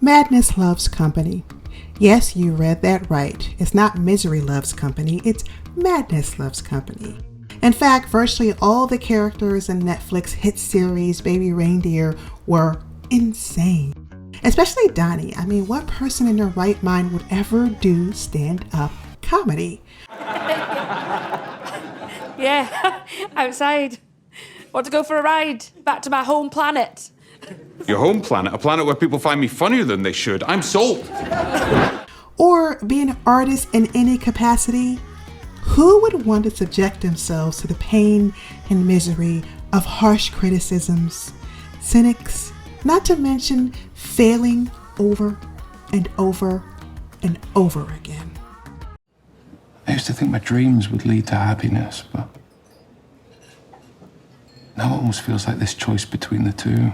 Madness loves company. Yes, you read that right. It's not misery loves company, it's madness loves company. In fact, virtually all the characters in Netflix hit series Baby Reindeer were insane. Especially Donny. I mean, what person in their right mind would ever do stand-up comedy? Yeah, outside. Want to go for a ride? Back to my home planet. Your home planet? A planet where people find me funnier than they should? I'm sold. Or be an artist in any capacity? Who would want to subject themselves to the pain and misery of harsh criticisms, cynics, not to mention failing over and over and over again? I used to think my dreams would lead to happiness, but now it almost feels like this choice between the two.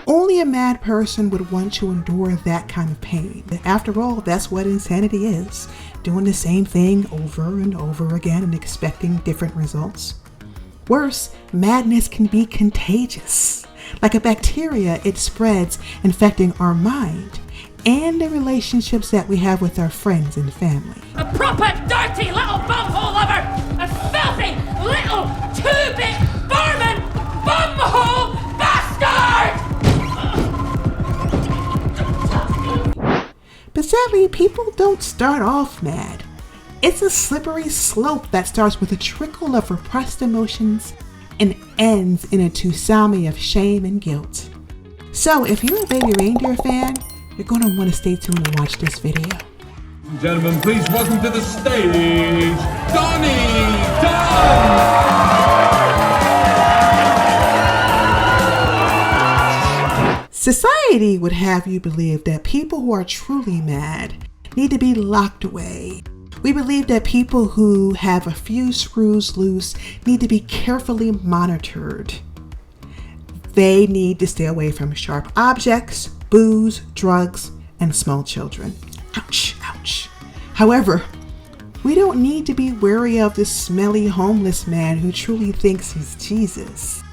Only a mad person would want to endure that kind of pain. After all, that's what insanity is. Doing the same thing over and over again and expecting different results. Worse, madness can be contagious. Like a bacteria, it spreads, infecting our mind and the relationships that we have with our friends and family. A proper dirty little bumhole lover! A filthy little two-bit vermin bumhole bastard! But sadly, people don't start off mad. It's a slippery slope that starts with a trickle of repressed emotions and ends in a tsunami of shame and guilt. So if you're a Baby Reindeer fan, you're going to want to stay tuned and watch this video. Gentlemen, please welcome to the stage, Donny! Society would have you believe that people who are truly mad need to be locked away. We believe that people who have a few screws loose need to be carefully monitored. They need to stay away from sharp objects, booze, drugs, and small children. Ouch, ouch. However, we don't need to be wary of the smelly homeless man who truly thinks he's Jesus.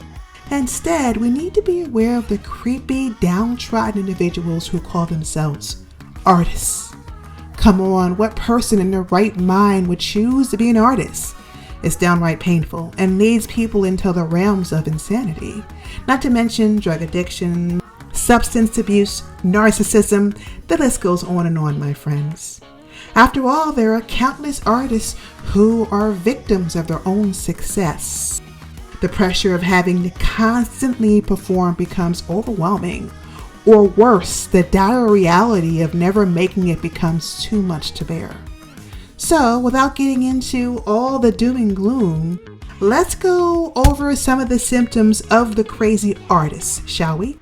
Instead, we need to be aware of the creepy, downtrodden individuals who call themselves artists. Come on, what person in their right mind would choose to be an artist? It's downright painful and leads people into the realms of insanity. Not to mention drug addiction, substance abuse, narcissism, the list goes on and on, my friends. After all, there are countless artists who are victims of their own success. The pressure of having to constantly perform becomes overwhelming. Or worse, the dire reality of never making it becomes too much to bear. So, without getting into all the doom and gloom, let's go over some of the symptoms of the crazy artist, shall we?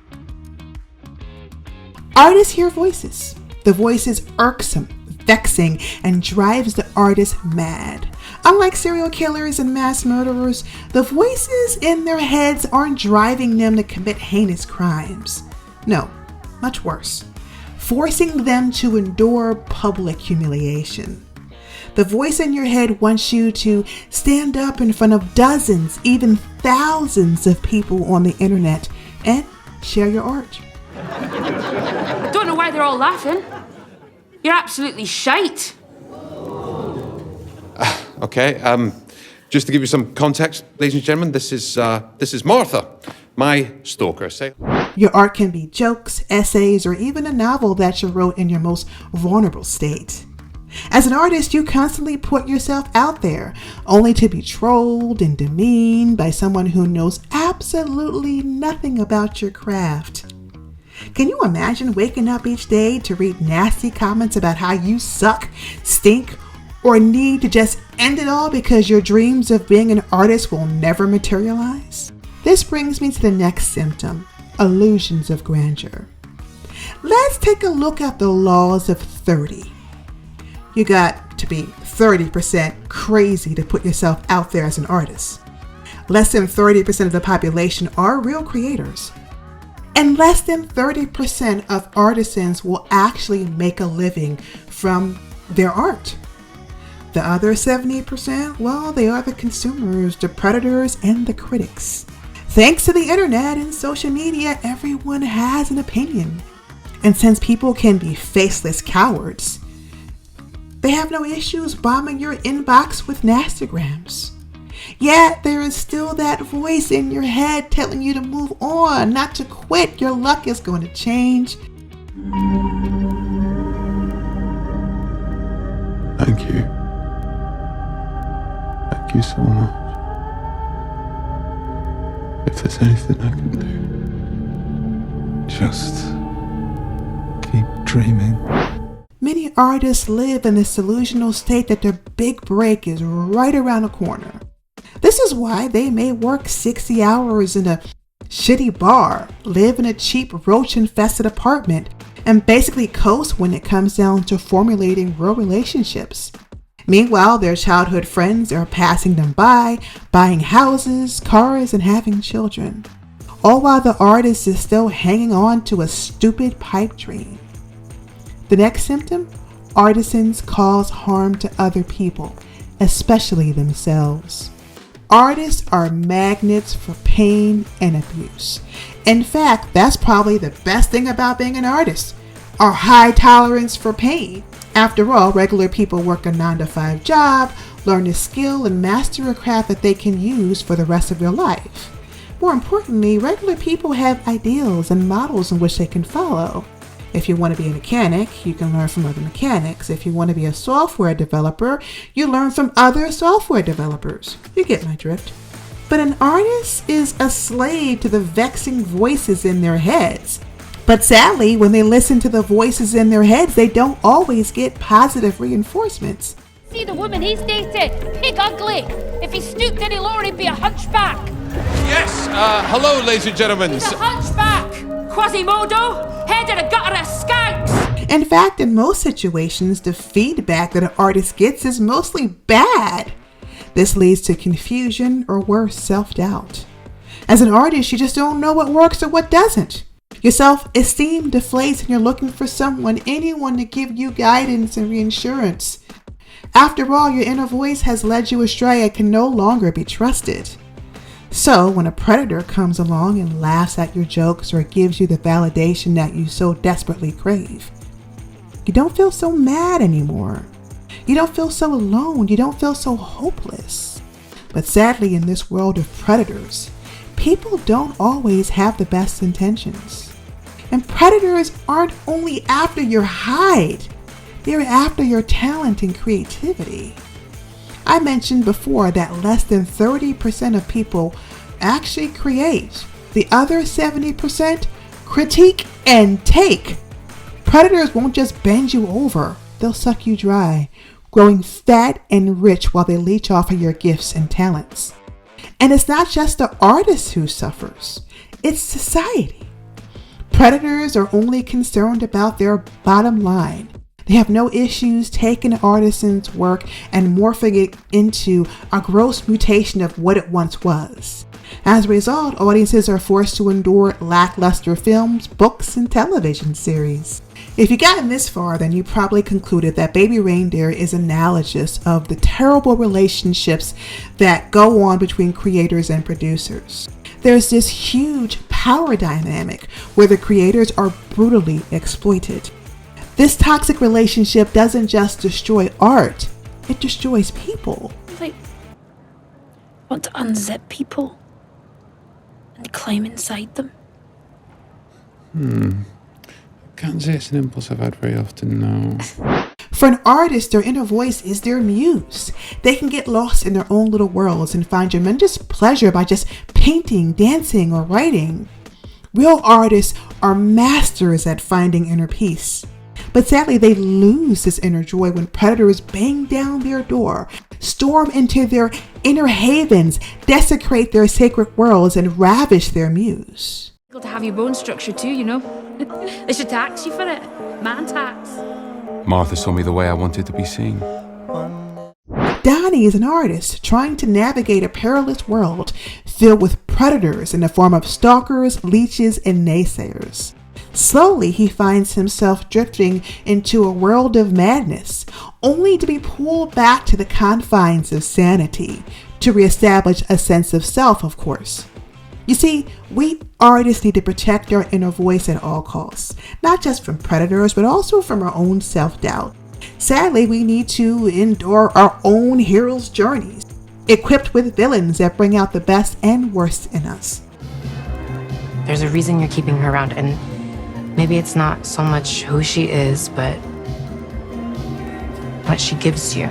Artists hear voices. The voice is irksome, vexing, and drives the artist mad. Unlike serial killers and mass murderers, the voices in their heads aren't driving them to commit heinous crimes. No, much worse, forcing them to endure public humiliation. The voice in your head wants you to stand up in front of dozens, even thousands of people on the internet and share your art. Don't know why they're all laughing. You're absolutely shite. Okay, just to give you some context, ladies and gentlemen, this is Martha, my stalker. Your art can be jokes, essays, or even a novel that you wrote in your most vulnerable state. As an artist, you constantly put yourself out there, only to be trolled and demeaned by someone who knows absolutely nothing about your craft. Can you imagine waking up each day to read nasty comments about how you suck, stink, or need to just end it all because your dreams of being an artist will never materialize? This brings me to the next symptom, illusions of grandeur. Let's take a look at the laws of 30. You got to be 30% crazy to put yourself out there as an artist. Less than 30% of the population are real creators. And less than 30% of artisans will actually make a living from their art. The other 70%, well, they are the consumers, the predators, and the critics. Thanks to the internet and social media, everyone has an opinion. And since people can be faceless cowards, they have no issues bombing your inbox with nastygrams. Yet there is still that voice in your head telling you to move on, not to quit. Your luck is going to change. Thank you. Thank you so much. If there's anything I can do, just keep dreaming. Many artists live in this delusional state that their big break is right around the corner. This is why they may work 60 hours in a shitty bar, live in a cheap roach-infested apartment, and basically coast when it comes down to formulating real relationships. Meanwhile, their childhood friends are passing them by, buying houses, cars, and having children. All while the artist is still hanging on to a stupid pipe dream. The next symptom? Artisans cause harm to other people, especially themselves. Artists are magnets for pain and abuse. In fact, that's probably the best thing about being an artist, our high tolerance for pain. After all, regular people work a 9-to-5 job, learn a skill, and master a craft that they can use for the rest of their life. More importantly, regular people have ideals and models in which they can follow. If you want to be a mechanic, you can learn from other mechanics. If you want to be a software developer, you learn from other software developers. You get my drift. But an artist is a slave to the vexing voices in their heads. But sadly, when they listen to the voices in their heads, they don't always get positive reinforcements. See the woman he's dated? Pig ugly. If he stooped any lower, he'd be a hunchback. Yes, hello, ladies and gentlemen. He's a hunchback. Quasimodo, head in a gutter of skanks. In fact, in most situations, the feedback that an artist gets is mostly bad. This leads to confusion or worse, self-doubt. As an artist, you just don't know what works or what doesn't. Your self-esteem deflates and you're looking for anyone to give you guidance and reassurance. After all, your inner voice has led you astray and can no longer be trusted. So when a predator comes along and laughs at your jokes or gives you the validation that you so desperately crave, you don't feel so mad anymore. You don't feel so alone. You don't feel so hopeless. But sadly, in this world of predators, people don't always have the best intentions. And predators aren't only after your hide, they're after your talent and creativity. I mentioned before that less than 30% of people actually create. The other 70% critique and take. Predators won't just bend you over, they'll suck you dry, growing fat and rich while they leech off of your gifts and talents. And it's not just the artist who suffers, it's society. Predators are only concerned about their bottom line. They have no issues taking an artisan's work and morphing it into a gross mutation of what it once was. As a result, audiences are forced to endure lackluster films, books, and television series. If you've gotten this far, then you probably concluded that Baby Reindeer is analogous of the terrible relationships that go on between creators and producers. There's this huge power dynamic where the creators are brutally exploited. This toxic relationship doesn't just destroy art, it destroys people. Like, want to unzip people and climb inside them. Can't say it's an impulse I've had very often, no. For an artist, their inner voice is their muse. They can get lost in their own little worlds and find tremendous pleasure by just painting, dancing, or writing. Real artists are masters at finding inner peace. But sadly, they lose this inner joy when predators bang down their door, storm into their inner havens, desecrate their sacred worlds, and ravish their muse. To have your bone structure too, you know. They should tax you for it. Man tax. Martha saw me the way I wanted to be seen. Donny is an artist trying to navigate a perilous world filled with predators in the form of stalkers, leeches, and naysayers. Slowly, he finds himself drifting into a world of madness, only to be pulled back to the confines of sanity, to reestablish a sense of self, of course. You see, we artists need to protect our inner voice at all costs, not just from predators, but also from our own self-doubt. Sadly, we need to endure our own heroes' journeys, equipped with villains that bring out the best and worst in us. There's a reason you're keeping her around, and maybe it's not so much who she is, but what she gives you.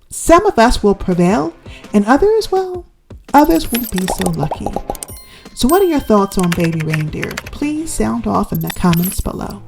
Some of us will prevail, and others, well, others won't be so lucky. So what are your thoughts on Baby Reindeer? Please sound off in the comments below.